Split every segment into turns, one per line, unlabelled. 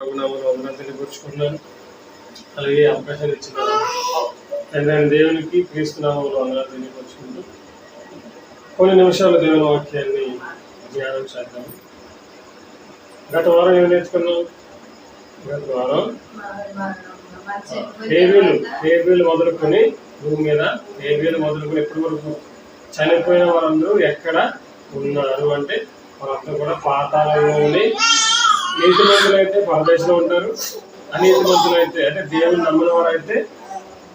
తెలియపరుచుకున్నాను. అలాగే అవకాశాలు ఇచ్చిన దేవునికి క్రీస్తునామంలో వందనాలు తెలియపరుచుకుంటూ కొన్ని నిమిషాలు దేవుని వాక్యాన్ని ధ్యానం చేద్దాం. గత వారం ఏం నేర్చుకున్నాం? గత వారం హేబేలు మొదలుకొని భూమి మీద హేబేలు మొదలుకొని ఎప్పటి వరకు చనిపోయిన వారందరూ ఎక్కడ ఉన్నారు అంటే వారందరూ కూడా పాతాళంలోని, నీతిమంతులు అయితే పరదేశంలో ఉంటారు, అనీతిమంతులు అయితే అంటే దేవుని నమ్మిన వారు అయితే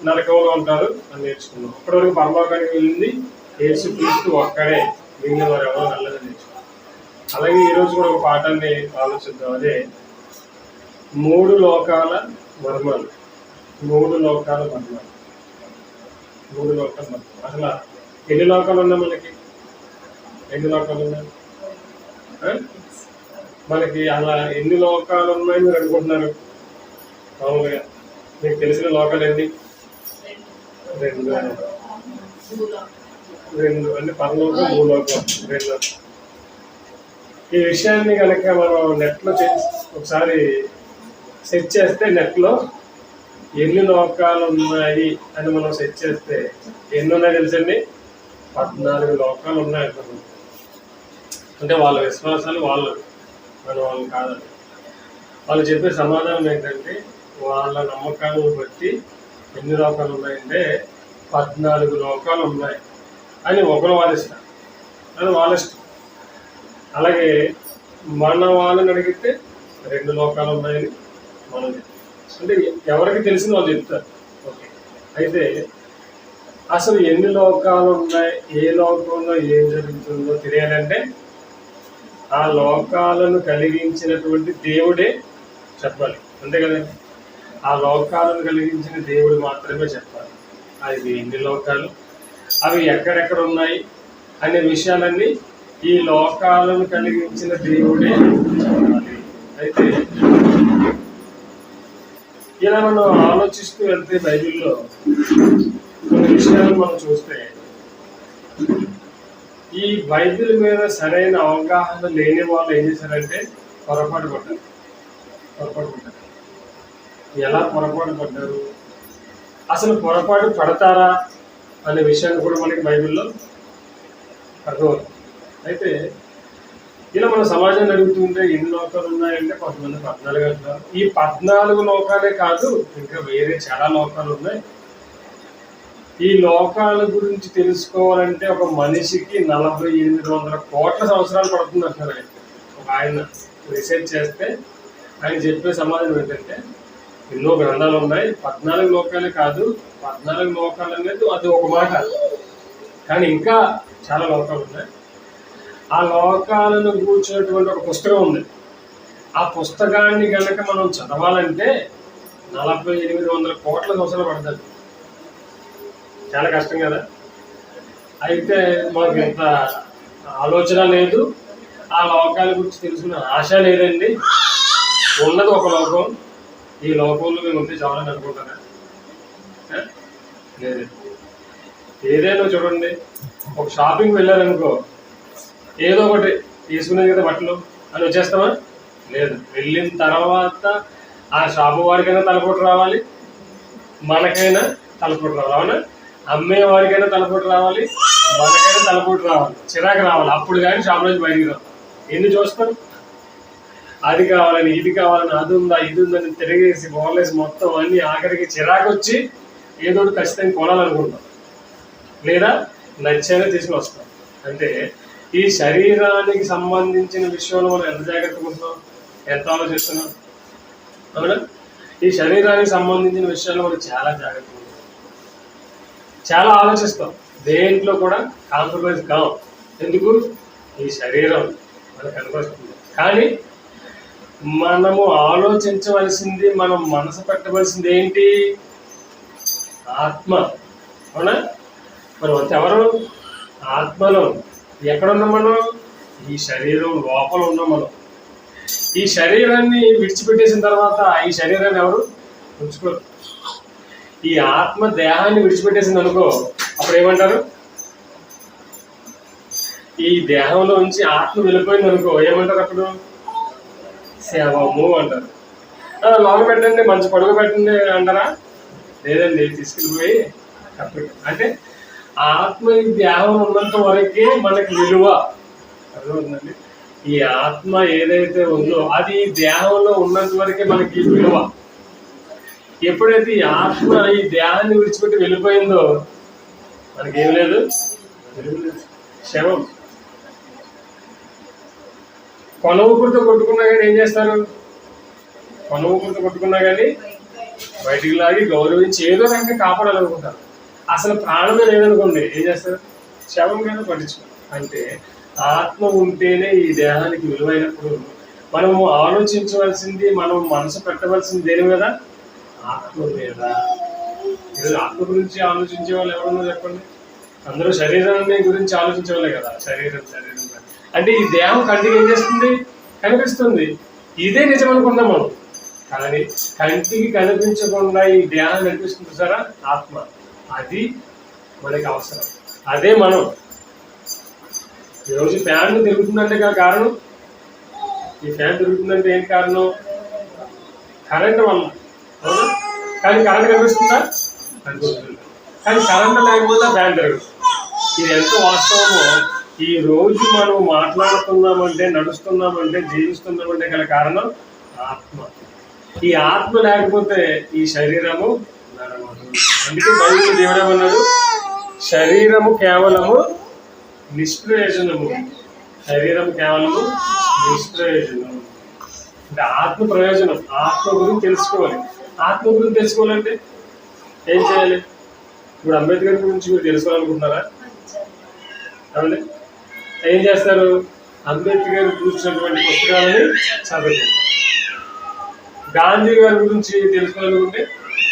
నరకంలో ఉంటారు అని నేర్చుకున్నాం. ఇప్పటివరకు పరలోకానికి వెళ్ళింది యేసు క్రీస్తు ఒక్కడే, మిగిలిన వారు ఎవరో నల్లదని నేర్చుకున్నాం. అలాగే ఈరోజు కూడా ఒక పాఠాన్ని ఆలోచిద్దాం. అదే మూడు లోకాల మర్మాలు. అసలు ఎన్ని లోకాలు ఉన్నాయి మనకి? ఎన్ని లోకాలు ఉన్నాయి మనకి? అలా ఎన్ని లోకాలు ఉన్నాయని మీరు అనుకుంటున్నారు? మామూలుగా మీకు తెలిసిన లోకాలు ఎన్ని? రెండు అంటే పరలోకం, భూలోకం రెండు. ఈ విషయాన్ని కనుక మనం నెట్లో ఒకసారి సెర్చ్ చేస్తే, నెట్లో ఎన్ని లోకాలు ఉన్నాయి అని మనం సెర్చ్ చేస్తే ఎన్ని ఉన్నాయి తెలుసండి? 14 లోకాలు ఉన్నాయి అంటున్నాం. అంటే వాళ్ళ విశ్వాసాలు వాళ్ళు కాదండి. వాళ్ళు చెప్పే సమాధానం ఏంటంటే వాళ్ళ నమ్మకాలను బట్టి ఎన్ని లోకాలు ఉన్నాయంటే 14 లోకాలు ఉన్నాయి అని ఒకరు వాదిస్తారు. అది వాళ్ళ ఇష్టం. అలాగే మన వాళ్ళని అడిగితే 2 లోకాలు ఉన్నాయని మనం చెప్తాం. అంటే ఎవరికి తెలిసిన వాళ్ళు చెప్తారు. ఓకే, అయితే అసలు ఎన్ని లోకాలు ఉన్నాయి, ఏ లోకంలో ఏం జరుగుతుందో తెలియాలంటే ఆ లోకాలను కలిగించినటువంటి దేవుడే చెప్పాలి, అంతే కదండి. ఆ లోకాలను కలిగించిన దేవుడు మాత్రమే చెప్పాలి. అవి ఎన్ని లోకాలు, అవి ఎక్కడెక్కడ ఉన్నాయి అనే విషయాలన్నీ ఈ లోకాలను కలిగించిన దేవుడే చెప్పాలి. అయితే ఇలా మనం ఆలోచిస్తూ వెళ్తే బైబిల్లో కొన్ని విషయాలు మనం చూస్తే, ఈ బైబిల్ మీద సరైన అవగాహన లేని వాళ్ళు ఏం చేశారంటే పొరపాటు పడ్డారు. ఎలా పొరపాటు పడ్డారు, అసలు పొరపాటు పడతారా అనే విషయాన్ని కూడా మనకి బైబిల్లో అర్థమవుతుంది. అయితే ఇలా మన సమాజాన్ని అడుగుతుంటే ఎన్ని లోకాలు ఉన్నాయంటే కొంతమంది 14 అంటున్నారు. ఈ 14 లోకాలే కాదు, ఇంకా వేరే చాలా లోకాలు ఉన్నాయి. ఈ లోకాల గురించి తెలుసుకోవాలంటే ఒక మనిషికి 4800 కోట్ల సంవత్సరాలు పడుతుంది అంటున్నారు. ఒక ఆయన రీసెర్చ్ చేస్తే ఆయన చెప్పే సమాధానం ఏంటంటే ఎన్నో గ్రంథాలు ఉన్నాయి, 14 లోకాలే కాదు. 14 లోకాలు అనేది అది ఒక మాట, కానీ ఇంకా చాలా లోకాలు ఉన్నాయి. ఆ లోకాలను కూర్చున్నటువంటి ఒక పుస్తకం ఉంది. ఆ పుస్తకాన్ని కనుక మనం చదవాలంటే 4800 కోట్ల సంవత్సరాలు పడుతుంది. చాలా కష్టం కదా. అయితే మాకు ఎంత ఆలోచన లేదు, ఆ లోకాల గురించి తెలుసుకునే ఆశ లేదండి. ఉన్నది ఒక లోకం, ఈ లోకంలో మేము ఉంటే చాలని అనుకుంటారా? లేదు. ఏదైనా చూడండి, ఒక షాపింగ్ వెళ్ళారనుకో, ఏదో ఒకటి తీసుకునేది కదా బట్టలు అని వచ్చేస్తామా? లేదు. వెళ్ళిన తర్వాత ఆ షాపు వాడికైనా తలపోటు రావాలి, మనకైనా తలపోటు రావాలి. అవునా? అమ్మే వాడికైనా తలపోటు రావాలి, మనకైనా తలపోటు రావాలి, చిరాకు రావాలి. అప్పుడు కానీ షాప్ నుంచి బయటికి రావాలి. ఎన్ని చూస్తాం? అది కావాలని, ఇది కావాలని, అది ఉందా, ఇది ఉందని తిరిగేసి బోర్లేసి మొత్తం అన్ని ఆఖరికి చిరాకు వచ్చి ఏదో ఖచ్చితంగా కొనాలనుకుంటాం, లేదా నచ్చేనే తీసుకుని వస్తాం. అంటే ఈ శరీరానికి సంబంధించిన విషయంలో మనం ఎంత జాగ్రత్తగా ఉంటున్నాం, ఎంత ఆలోచిస్తున్నాం? అవునా? ఈ శరీరానికి సంబంధించిన విషయాల్లో మనం చాలా జాగ్రత్తగా ఉంటాం, చాలా ఆలోచిస్తాం. దేంట్లో కూడా కాంప్రమైజ్ కావు. ఎందుకు? ఈ శరీరం మనకు కనిపిస్తుంది. కానీ మనము ఆలోచించవలసింది, మనం మనసు పెట్టవలసింది ఏంటి? ఆత్మ. అవునా? మనం ఎవరు? ఆత్మలో. ఎక్కడున్నాం మనం? ఈ శరీరం లోపల ఉన్నాం మనం. ఈ శరీరాన్ని విడిచిపెట్టేసిన తర్వాత ఈ శరీరాన్ని ఎవరు ఉంచుకోరు. ఈ ఆత్మ దేహాన్ని విడిచిపెట్టేసింది అనుకో, అప్పుడు ఏమంటారు? ఈ దేహంలో నుంచి ఆత్మ వెళ్ళిపోయింది అనుకో, ఏమంటారు అప్పుడు? శవము అంటారు. లోన పెట్టండి, మంచి పడుగు పెట్టండి అంటారా? లేదండి, తీసుకెళ్ళిపోయి అంటే ఆత్మ ఈ దేహం ఉన్నంత వరకే మనకి విలువ. అర్థమవుతుందండి? ఈ ఆత్మ ఏదైతే ఉందో అది ఈ దేహంలో ఉన్నంత వరకే మనకి విలువ. ఎప్పుడైతే ఈ ఆత్మ ఈ దేహాన్ని విడిచిపెట్టి వెళ్ళిపోయిందో మనకేం లేదు, శవం. కొన ఊపిరితో కొట్టుకున్నా కానీ ఏం చేస్తారు? కొన ఊపిరితో కొట్టుకున్నా కానీ బయటికి లాగి గౌరవించి ఏదో రకంగా కాపాడాలనుకుంటారు. అసలు ప్రాణమే లేదనుకోండి, ఏం చేస్తారు? శవం మీద పట్టించుకోరు. అంటే ఆత్మ ఉంటేనే ఈ దేహానికి విలువైనప్పుడు మనము ఆలోచించవలసింది, మనం మనసు పెట్టవలసింది దేని మీద? ఆత్మ మీద. ఈరోజు ఆత్మ గురించి ఆలోచించే వాళ్ళు ఎవరన్నా చెప్పండి? అందరూ శరీరాన్ని గురించి ఆలోచించే వాళ్ళే కదా. శరీరం అంటే ఈ దేహం కంటికి ఏం చేస్తుంది? కనిపిస్తుంది. ఇదే నిజం అనుకున్నాం మనం. కానీ కంటికి కనిపించకుండా ఈ దేహాన్ని కనిపిస్తుంది సారా ఆత్మ. అది మనకి అవసరం. అదే మనం ఈరోజు ఫ్యాన్ తిరుగుతుందంటే కారణం, ఈ ఫ్యాన్ తిరుగుతుందంటే ఏంటి కారణం? కరెంట్ వల్ల. కానీ కరెంట్ కనిపిస్తుందా? కనిపిస్తుంది. కానీ కరెంట్ లేకపోతే ఫ్యాన్ తిరగదు. ఇది ఎంత వాస్తవమో ఈ రోజు మనం మాట్లాడుతున్నామంటే, నడుస్తున్నామంటే, జీవిస్తున్నామంటే గల కారణం ఆత్మ. ఈ ఆత్మ లేకపోతే ఈ శరీరము నడవదు. అందుకే బైబిల్ దేవుడు ఏమన్నాడు? శరీరము కేవలము నిష్ప్రయోజనము. శరీరం కేవలము నిష్ప్రయోజనం. అంటే ఆత్మ ప్రయోజనం. ఆత్మ గురించి తెలుసుకోవాలి. ఆత్మ గురించి తెలుసుకోవాలంటే ఏం చేయాలి? ఇప్పుడు అంబేద్కర్ గురించి మీరు తెలుసుకోవాలనుకుంటున్నారా? అవునండి. ఏం చేస్తారు? అంబేద్కర్ కూర్చున్నటువంటి పుస్తకాలని చదువుకుంటారు. గాంధీ గారి గురించి తెలుసుకోవాలనుకుంటే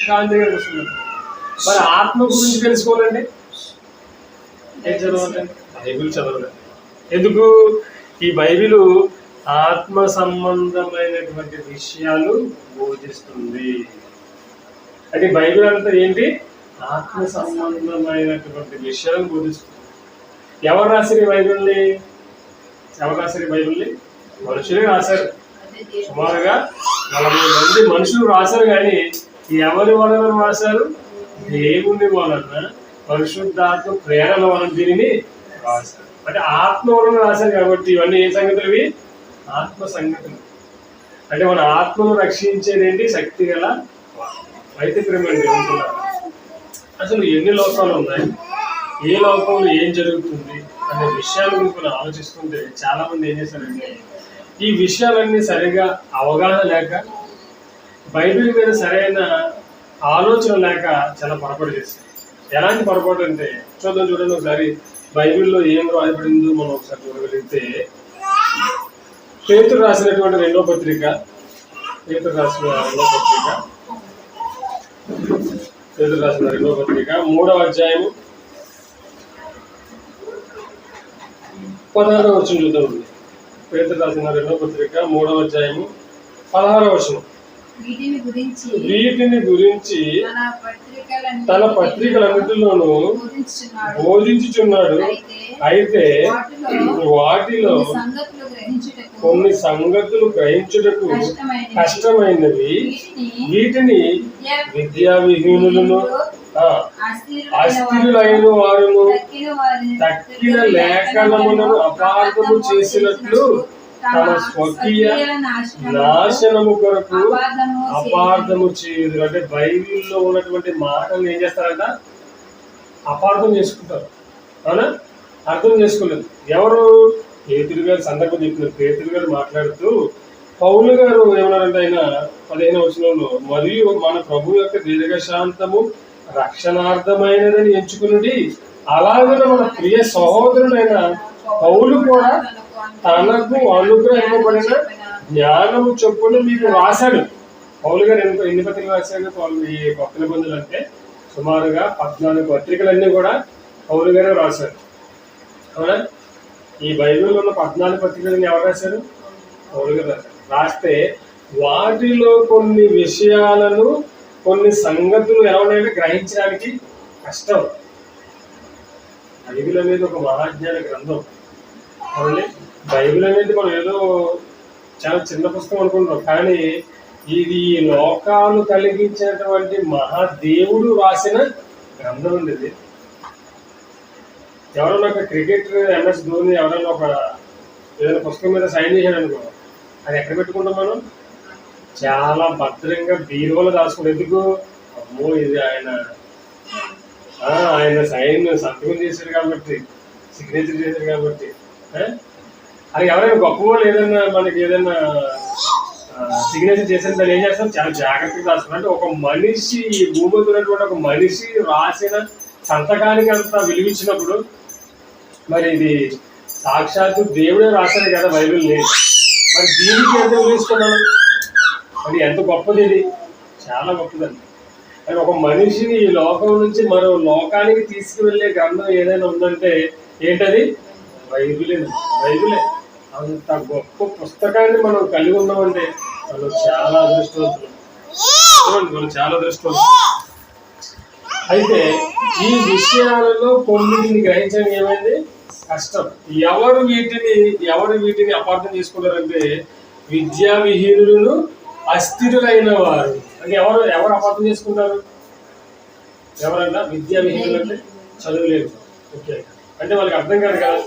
గాంధీ గారి పుస్తకాలు. మరి ఆత్మ గురించి తెలుసుకోవాలండి ఏం చదవాలి? బైబిల్ చదవాలి. ఎందుకు? ఈ బైబిలు ఆత్మ సంబంధమైనటువంటి విషయాలు బోధిస్తుంది. అంటే బైబిల్ అంతా ఏంటి? ఆత్మ సంబంధమైనటువంటి విషయాలు బోధిస్తుంది. ఎవరు రాశారు ఈ బైబిల్ని? మనుషులే రాశారు. సుమారుగా 40 మంది మనుషులు రాశారు. కానీ ఎవరి వలన రాశారు? దేవుని వలన, పరిశుద్ధాత్మ ప్రేరణ వలన దీనిని రాశారు. అంటే ఆత్మ వలన రాశారు. కాబట్టి ఇవన్నీ ఏ సంగతులు? ఇవి ఆత్మ సంగతులు. అంటే మన ఆత్మను రక్షించేది ఏంటి? శక్తి గల అయితే ప్రేమండి. అసలు ఎన్ని లోకాలు ఉన్నాయి, ఏ లోకంలో ఏం జరుగుతుంది అనే విషయాల గురించి మనం ఆలోచిస్తుంటే చాలా మంది ఏం చేశారంటే ఈ విషయాలన్నీ సరిగా అవగాహన లేక, బైబిల్ మీద సరైన ఆలోచన లేక చాలా పొరపాటు చేస్తారు. ఎలాంటి పొరపాటు అంటే చూడండి ఒకసారి బైబిల్లో ఏం రాయబడిందో మనం ఒకసారి చూడగలిగితే, పేతురు రాసినటువంటి రెండో పత్రిక 3వ అధ్యాయము 16వ వచనం చూద్దాం. పేతురు రాసిన రెండో పత్రిక 3వ అధ్యాయము 16వ వచనం. వీటిని గురించి తన పత్రికలన్నిటిలోనూ బోధించుచున్నాడు. అయితే వాటిలో కొన్ని సంగతులు గ్రహించుటకు కష్టమైనవి. వీటిని విద్యా విహీనులను, అస్థిరులైన వారును తక్కిన లేఖనములను అపార్థము చేసినట్లు తమ స్వకీయ నాశనము కొరకు అపార్థము చేయదు. అంటే బైబిల్లో ఉన్నటువంటి మాటలు ఏం చేస్తారంట? అపార్థం చేసుకుంటారు. అవునా? అర్థం చేసుకోలేదు. ఎవరు? పేతురు గారు సందర్భం చెప్పినారు. పేతురు గారు మాట్లాడుతూ పౌలు గారు ఏమన్నారంటే ఆయన 15వ వచనంలో, మరియు మన ప్రభు యొక్క దీర్ఘశాంతము రక్షణార్థమైనదని ఎంచుకున్నది, అలాగే మన ప్రియ సహోదరుడైన పౌలు కూడా తనకు అనుగ్రహింపబడిన జ్ఞానము చొప్పున మీకు రాశాడు. పౌలు గారు ఎన్ని పత్రికలు రాశాడు? ఈ కొత్త నిబంధనలు అంటే సుమారుగా 14 పత్రికలన్నీ కూడా పౌలు గారే రాశారు. అవునా? ఈ బైబిల్లో ఉన్న 14 పత్రికలన్నీ ఎవరు రాశారు? పౌలు గారు రాశారు. రాస్తే వాటిలో కొన్ని విషయాలను, కొన్ని సంగతులు ఎలా ఉన్నాయంటే గ్రహించడానికి కష్టం. బైబిల్ అనేది ఒక మహాజ్ఞాన గ్రంథం. అవునండి. బైబిల్ అనేది మనం ఏదో చాలా చిన్న పుస్తకం అనుకుంటాం. కానీ ఇది ఈ లోకాలు కలిగించినటువంటి మహాదేవుడు రాసిన గ్రంథం ఉంది ఇది. ఎవరైనా ఒక క్రికెటర్ MS ధోని ఎవరైనా ఒక ఏదైనా పుస్తకం మీద సైన్ చేశాడు అనుకో, అది ఎక్కడ పెట్టుకుంటాం మనం? చాలా భద్రంగా బీరువాలో దాచుకుంటాం. ఎందుకు? అమ్మో ఇది ఆయన సైన్ సంతకం చేశాడు కాబట్టి, సిగ్నేచర్ చేశాడు కాబట్టి. అది ఎవరైనా గొప్ప వాళ్ళు ఏదైనా మనకి ఏదైనా సిగ్నేచర్ చేసిన దాన్ని ఏం చేస్తారు? చాలా జాగ్రత్తగా రాస్తారు. అంటే ఒక మనిషి, ఈ భూమి మీద ఉన్నటువంటి ఒక మనిషి రాసిన సంతకానికి అంత విలువించినప్పుడు మరి ఇది సాక్షాత్తు దేవుడే రాశాడు కదా బైబిల్ని. మరి దీనికి ఎంత విలువిస్తున్నాను? మరి ఎంత గొప్పది ఇది, చాలా గొప్పదండి. అది ఒక మనిషిని ఈ లోకం నుంచి మరో లోకానికి తీసుకువెళ్ళే గ్రంథం ఏదైనా ఉందంటే ఏంటది? బైబిలే. బైబిలే. అంత గొప్ప పుస్తకాన్ని మనం కలిగి ఉన్నామంటే మనం చాలా అదృష్టవంతులు. మనం చాలా అదృష్టవంతులు. అయితే ఈ విషయాలలో కొన్నిటిని గ్రహించడం ఏమైంది? కష్టం. ఎవరు వీటిని అపార్థం చేసుకుంటారంటే విద్యా విహీనులను, అస్థిరులైన వారు. అంటే ఎవరు అపార్థం చేసుకుంటారు? ఎవరన్నా విద్యా విహీనులు అంటే చదువులేదు. ఓకే, అంటే వాళ్ళకి అర్థం కాదు కదా.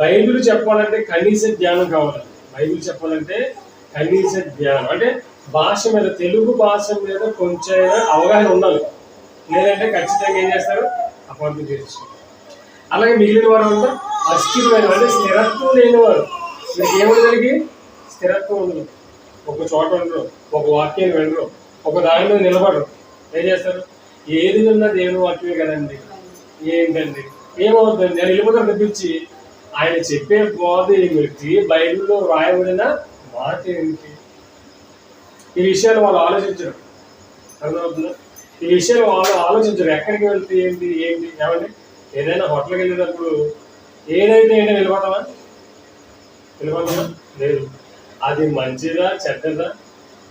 బైబిల్ చెప్పాలంటే కనీస జ్ఞానం కావాలి. బైబిల్ చెప్పాలంటే కనీస జ్ఞానం అంటే భాష మీద, తెలుగు భాష మీద కొంచెం అవగాహన ఉండాలి. లేదంటే ఖచ్చితంగా ఏం చేస్తారు? అపార్థం చేసుకుంటారు. అలాగే మిగిలిన వారు అంతా అస్థిరమైన, అంటే స్థిరత్వం లేనివారు. వీరికి ఏముందరికి స్థిరత్వం ఉండదు. ఒక చోట ఉండరు, ఒక వాక్యాన్ని వినరు, ఒక దాని మీద నిలబడరు. ఏం చేస్తారు? ఏది విన్నా దేవుని వాక్యమే కదండి, ఏంటండి ఏమవుతుంది అని వెళ్ళిపోతారు తప్పించి ఆయన చెప్పే బోధ ఏమిటి, బైబిల్లో రాయబడిన మాట ఏమిటి, ఈ విషయాలు వాళ్ళు ఆలోచించరు. అర్థమవుతుందా? ఈ విషయాలు వాళ్ళు ఆలోచించరు. ఎక్కడికి వెళ్తే ఏంటి ఏమండి? ఏదైనా హోటల్కి వెళ్ళినప్పుడు ఏదైతే ఏంటో వెళ్ళిపోతామా లేదు. అది మంచిదా చెడ్డదా,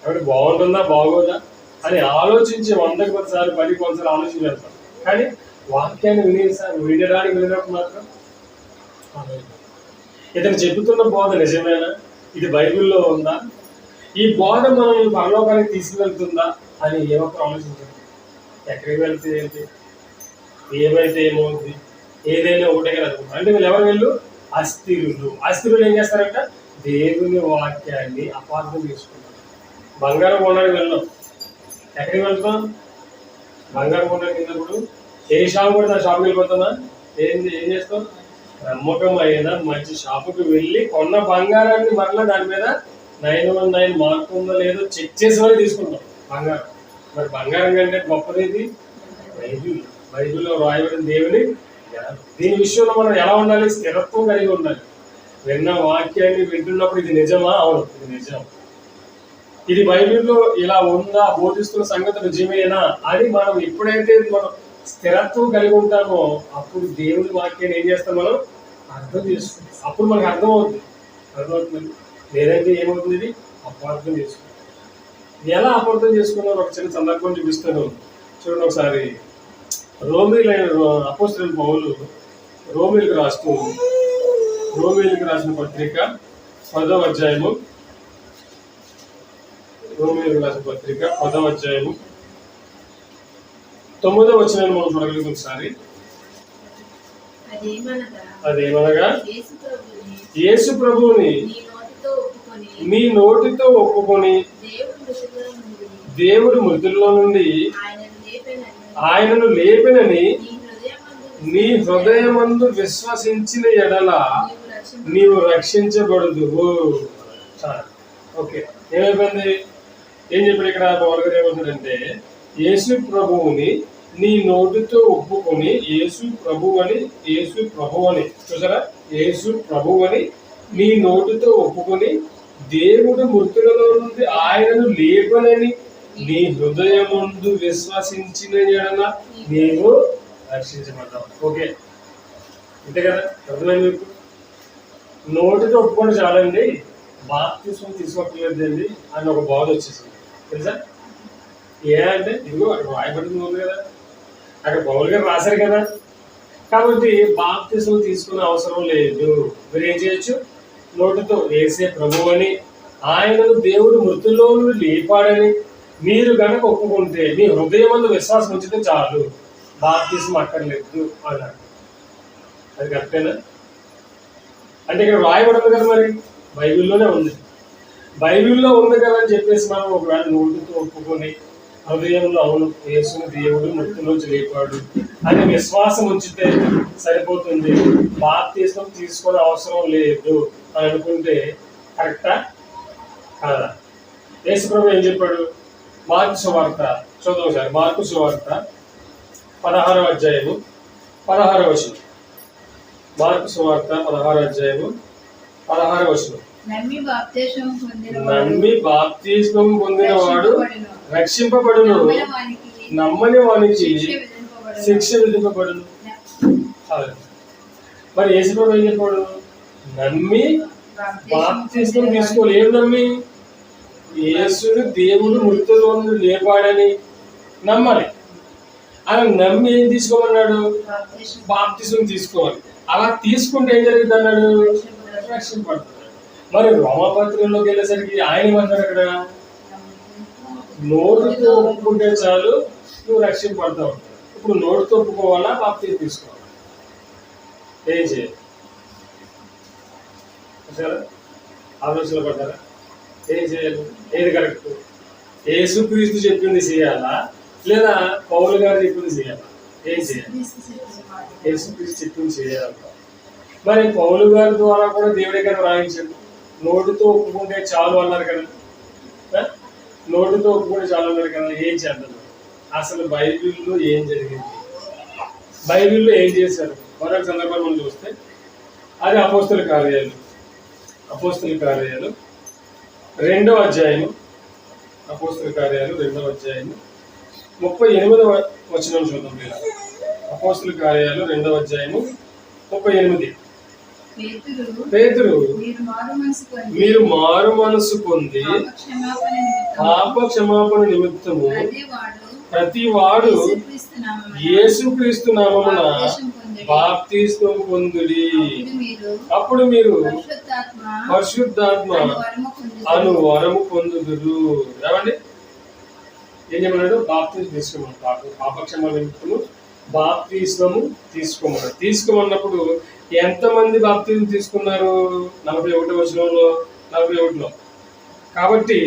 కాబట్టి బాగుంటుందా బాగోదా అని ఆలోచించి 100కి 10 సార్లు 10కి 100 సార్లు ఆలోచించి వెళ్తాం. కానీ వాక్యాన్ని వినడానికి వెళ్ళినప్పుడు మాత్రం ఇతను చెబుతున్న బోధ నిజమేనా, ఇది బైబిల్లో ఉందా, ఈ బోధ మనం పరలోకానికి తీసుకువెళ్తుందా అని ఏమప్పుడు ఆలోచించండి. ఎక్కడికి వెళ్తే ఏంటి, ఏమైతే ఏమవుతుంది, ఏదైనా ఒకటే కదా అనుకుంటారు. అంటే వీళ్ళు అస్థిరులు ఏం చేస్తారంట? దేవుని వాక్యాన్ని అపార్థం చేసుకుంటారు. బంగారం కొనడానికి వెళ్ళాం, ఎక్కడికి వెళ్తాం? బంగారం కొనడానికి వెళ్ళినప్పుడు ఏ షాప్ కూడా షాప్కి వెళ్ళిపోతామా? ఏం చేస్తాం? నమ్మకమైన మంచి షాపుకి వెళ్ళి కొన్న బంగారాన్ని మరలా దాని మీద 919 మార్క్ ఉందో లేదో చెక్ చేసి వాళ్ళు తీసుకుంటాం బంగారం. మరి బంగారం కంటే గొప్పది బైబిల్లో రాయబడిన దేవుని. దీని విషయంలో మనం ఎలా ఉండాలి? స్థిరత్వం కలిగి ఉండాలి. విన్న వాక్యాన్ని వింటున్నప్పుడు ఇది నిజమా? అవును, ఇది నిజం. ఇది బైబిల్లో ఇలా ఉందా, బోధిస్తున్న సంగతి నిజమేనా అని మనం ఎప్పుడైతే మనం స్థిరత్వం కలిగి ఉంటామో అప్పుడు దేవుని వాక్యాన్ని ఏం చేస్తాం? మనం అర్థం చేసుకుంటాం. అప్పుడు మనకు అర్థమవుతుంది. లేదంటే ఏమవుతుంది? ఇది అపార్థం చేసుకుంటాం. ఎలా అపార్థం చేసుకున్నారో ఒక చిన్న సందర్భం చూపిస్తాను చూడండి. ఒకసారి అపోస్తలుడైన పౌలు రోమీయులకు రాసిన పత్రిక 10వ అధ్యాయము, రోమీయులకు రాసిన పత్రిక 10వ అధ్యాయము 9వ వచనాన్ని మనం చూడగలిగిన ఒకసారి. అదేమనగా యేసు ప్రభువుని నీ నోటితో ఒప్పుకొని దేవుడు మృతుల్లో నుండి ఆయనను లేపినని నీ హృదయమందు విశ్వసించిన ఎడల నీవు రక్షించబడదువు. ఓకే, ఏమైపోయింది? ఏం చెప్పాడు ఇక్కడ? పౌలు గారు ఏమంటాడంటే యేసు ప్రభువుని నీ నోటితో ఒప్పుకొని, యేసు ప్రభువని చూసారా, యేసు ప్రభువని నీ నోటితో ఒప్పుకొని దేవుడు మృతులలో నుండి ఆయనను లేపనని నీ హృదయముందు విశ్వసించిన ఎడల నీవు రక్షించబడ్డావు. ఓకే, అంతే కదా, అర్థమైంది మీకు? నోటితో ఒప్పుకొని చాలండి, బాప్తిస్మం తీసుకోవట్లేదండి అని ఒక బోధ వచ్చేసింది తెలుసా. అంటే ఇదిగో అక్కడ రాయబడింది ఉంది కదా, అక్కడ పౌలు గారు రాశారు కదా, కాబట్టి బాప్తిస్మం తీసుకునే అవసరం లేదు. మీరు ఏం చేయొచ్చు? నోటితో యేసే ప్రభువు అని ఆయనను దేవుడు మృతుల్లో నుండి లేపాడని మీరు గనక ఒప్పుకుంటే మీ హృదయమందు విశ్వాసం ఉంచితే చాలు, బాప్తిస్మం అక్కర్లేదు అన్నాడు. అది కరెక్టేనా? అంటే ఇక్కడ రాయబడింది కదా, మరి బైబిల్లోనే ఉంది. బైబిల్లో ఉంది కదా అని చెప్పేసి మనం ఒకవేళ నోటితో ఒప్పుకొని హృదయంలో అవును యేసుని దేవుడు మృతుల్లోంచి లేపాడు అని విశ్వాసం ఉంచితే సరిపోతుంది, బాప్తిస్మం తీసుకునే అవసరం లేదు అని అనుకుంటే కరెక్టా కాదా? యేసుప్రభు ఏం చెప్పాడు? మార్కు సువార్త చూద్దాం సార్. మార్కు సువార్త 16వ అధ్యాయము 16వ వచనం. మార్కు సువార్త 16వ అధ్యాయము 16వ వచనం.
నమ్మి
బాప్తిస్మం పొందినవాడు రక్షింపబడును, నమ్మని వానికి శిక్ష విధింపబడును. మరి యేసుప్రభు ఏం చెప్పాడు? నమ్మి బాప్తిస్మం తీసుకోవాలి. ఏం నమ్మి? యేసుని దేవుడు మృతుల్లో నుండి లేపాడని నమ్మాలి. అలా నమ్మి ఏం తీసుకోమన్నాడు? బాప్తిస్మం తీసుకోవాలి. అలా తీసుకుంటే ఏం జరుగుతుంది అన్నాడు? రక్షింపబడుతుంది. మరి రోమపత్రికలోకి వెళ్ళేసరికి ఆయన ఏమన్నాడు అక్కడ? నోటితో ఒప్పుకుంటే చాలు నువ్వు రక్షింపబడతావు. ఇప్పుడు నోటితో ఒప్పుకోవాలా, బాప్తిస్మం తీసుకోవాలా? ఏం చేయాలి? ఆలోచన పడ్డారా? ఏం చేయాలి? ఏది కరెక్ట్? యేసుక్రీస్తు చెప్పింది చేయాలా, లేదా పౌలు గారు చెప్పింది చేయాలా? ఏం చేయాలి? యేసుక్రీస్తు చెప్పింది చేయాలి. మరి పౌలు గారి ద్వారా కూడా దేవుడే కదా రాయించాడు. నోటితో ఒప్పుకుంటే చాలు అన్నారు కదా, నోటితో ఒప్పుకుంటే చాలు అన్నారు కదా. ఏం చేద్దాం? అసలు బైబిల్లో ఏం జరిగింది, బైబిల్లో ఏం చేశారు? మరొక సందర్భం మనం చూస్తే అది అపోస్తల కార్యాలు 2వ అధ్యాయము, అపోస్తల కార్యాలు 2వ అధ్యాయము 38వ వచనం చూద్దాం. అపోస్తల కార్యాలు 2వ అధ్యాయము 38. పేతురు మీరు మారు మనసు పొంది పాప క్షమాపణ నిమిత్తము ప్రతి వాడు యేసుక్రీస్తు నామమున బాప్తిస్మం పొందుడి, అప్పుడు మీరు పరిశుద్ధాత్మ అను వరము పొందుదురు. ఏమండి ఏం చెప్పన్నాడు? బాప్తిస్మం తీసుకోమన్నాడు. పాపక్షమాపణ నిమిత్తము బాప్తిస్మము తీసుకోమన్నప్పుడు ఎంతమంది బాప్తిస్మం తీసుకున్నారు? 41వ వచనంలో 41లో. కాబట్టి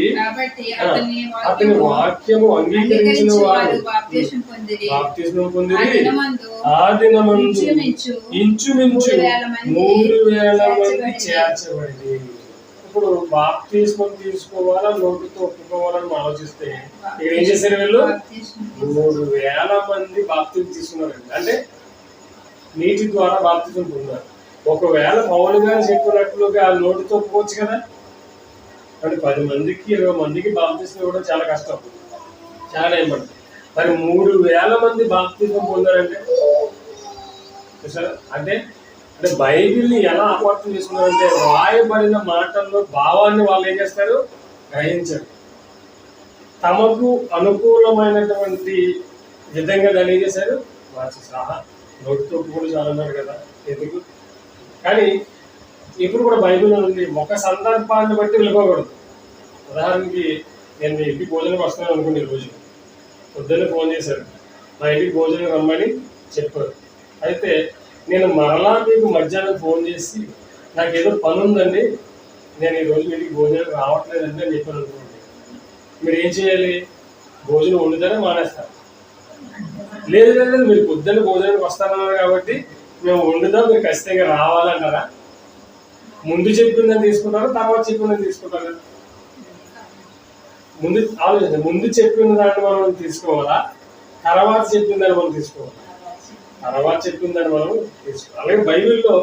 అతని వాక్యము అంగీకరించిన వారు బాప్తిస్మం పొందిరి. ఆ దినమందు ఇంచుమించు 3,000 మంది చేర్చబడి. ఇప్పుడు బాప్తిస్మం తీసుకోవాలా, నోటితో ఒప్పుకోవాలని ఆలోచిస్తే ఇక్కడ ఏం చేశారు? వీళ్ళు 3,000 మంది బాప్తిస్మం తీసుకున్నారండి. అంటే నీటి ద్వారా బాప్తిస్మం పొందారు. ఒకవేళ పౌలు గారు చెప్పినట్లుగా నోటితో ఒప్పుకోవచ్చు కదా. అంటే 10 మందికి 20 మందికి బాప్తిస్మం ఇవ్వడం చాలా కష్టం, చాలా ఏమంటుంది. మరి 3,000 మంది బాప్తిస్మం పొందారంటే చూసారా? అంటే అంటే బైబిల్ని ఎలా అపార్థం చేసుకున్నారంటే రాయబడిన మాటల్లో భావాన్ని వాళ్ళు ఏం చేస్తారు? గ్రహించరు. తమకు అనుకూలమైనటువంటి విధంగా దాన్ని ఏం చేశారు? సహా నోటితో కూడా చాలా అన్నారు కదా, ఎందుకు? కానీ ఇప్పుడు కూడా బైబిల్లో ఉంది, ఒక సందర్భాన్ని బట్టి వెళ్ళిపోకూడదు. ఉదాహరణకి నేను మీ ఇంటికి భోజనం వస్తున్నాను అనుకోండి, ఈరోజు పొద్దున్నే ఫోన్ చేశారు, మా ఇంటికి భోజనం రమ్మని చెప్పారు. అయితే నేను మరలా మీకు మధ్యాహ్నం ఫోన్ చేసి నాకు ఏదో పని ఉందండి, నేను ఈరోజు మీ ఇంటికి భోజనం రావట్లేదండి అని చెప్పాను అనుకోండి, మీరు ఏం చేయాలి? భోజనం వండుతారా మానేస్తారు? లేదు లేదు, మీరు పొద్దున్న భోజనానికి వస్తారన్నారు కాబట్టి మేము వండుతాం, మీరు ఖచ్చితంగా రావాలంటారా? ముందు చెప్పిందని తీసుకుంటారా, తర్వాత చెప్పిందని తీసుకుంటారా? ముందు ఆలోచించండి. ముందు చెప్పిన దాన్ని మనం తీసుకోవాలా, తర్వాత చెప్పిన దాన్ని మనం తీసుకోవాలా? తర్వాత చెప్పిన దాన్ని మనం తీసుకోవాలి. అలాగే బైబిల్లో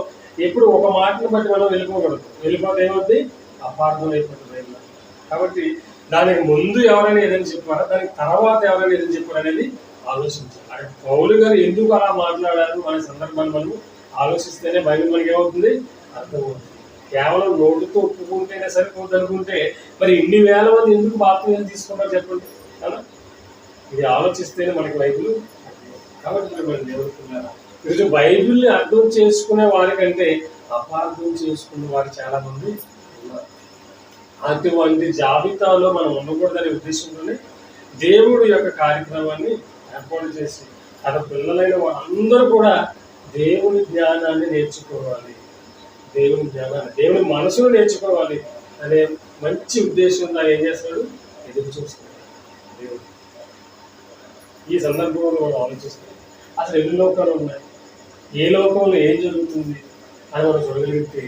ఎప్పుడు ఒక మాటను బట్టి మనం వెళ్ళిపోకూడదు. వెళ్ళిపోతే ఏమవుతుంది? అపార్థం అయిపోతుంది బైబిల్. కాబట్టి దానికి ముందు ఎవరైనా ఏదైనా చెప్పారా, దానికి తర్వాత ఎవరైనా ఏదైనా చెప్పారు అనేది ఆలోచించాలి. అక్కడ పౌలు గారు ఎందుకు అలా మాట్లాడారు అనే సందర్భాన్ని మనం ఆలోచిస్తేనే బైబిల్ మనకి ఏమవుతుంది? అర్థమవుతుంది. కేవలం నోటితో ఒప్పుకుంటేనే సరిపోద్ది అనుకుంటే మరి ఇన్ని వేల మంది ఎందుకు బాప్తిస్మం తీసుకుంటారు చెప్పండి కదా. ఇది ఆలోచిస్తేనే మనకి బైబిల్. కాబట్టి మనం ఎవరుకున్నారా ఈరోజు బైబిల్ని అర్థం చేసుకునే వారికంటే అపార్థం చేసుకునే వారు చాలా మంది ఉన్నారు. అటువంటి జాబితాలో మనం ఉండకూడదనే ఉద్దేశంతోనే దేవుడు యొక్క కార్యక్రమాన్ని ఏర్పాటు చేసి తన పిల్లలైన వాళ్ళందరూ కూడా దేవుని జ్ఞానాన్ని నేర్చుకోవాలి, దేవుని మనసును నేర్చుకోవాలి అనే మంచి ఉద్దేశంతో ఏం చేస్తాడు, ఎదురు చూస్తున్నాడు దేవుడు. ఈ సందర్భంలో మనం ఆలోచిస్తాం అసలు ఎన్ని లోకాలు ఉన్నాయి, ఏ లోకంలో ఏం జరుగుతుంది అని మనం చూడగలిగితే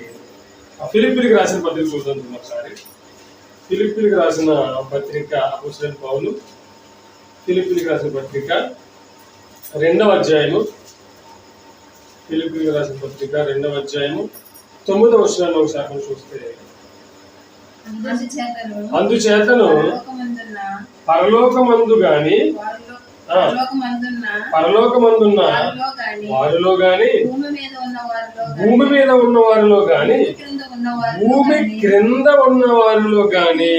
ఫిలిప్పీలకు రాసిన పత్రిక చూద్దాం ఒకసారి. ఫిలిప్పీలకు రాసిన పత్రిక అపోస్తలుడైన పౌలు ఫిలిప్పీలకు రాసిన పత్రిక 2వ అధ్యాయము, ఫిలిప్పీలకు రాసిన పత్రిక 2వ అధ్యాయము 9వ వచనాన్ని ఒకసారి చూస్తే, అందుచేతను పరలోకమందు గాని పరలోకమందున్న వారిలో గాని భూమి మీద ఉన్న వారిలో గాని భూమి క్రింద ఉన్న వారిలో గాని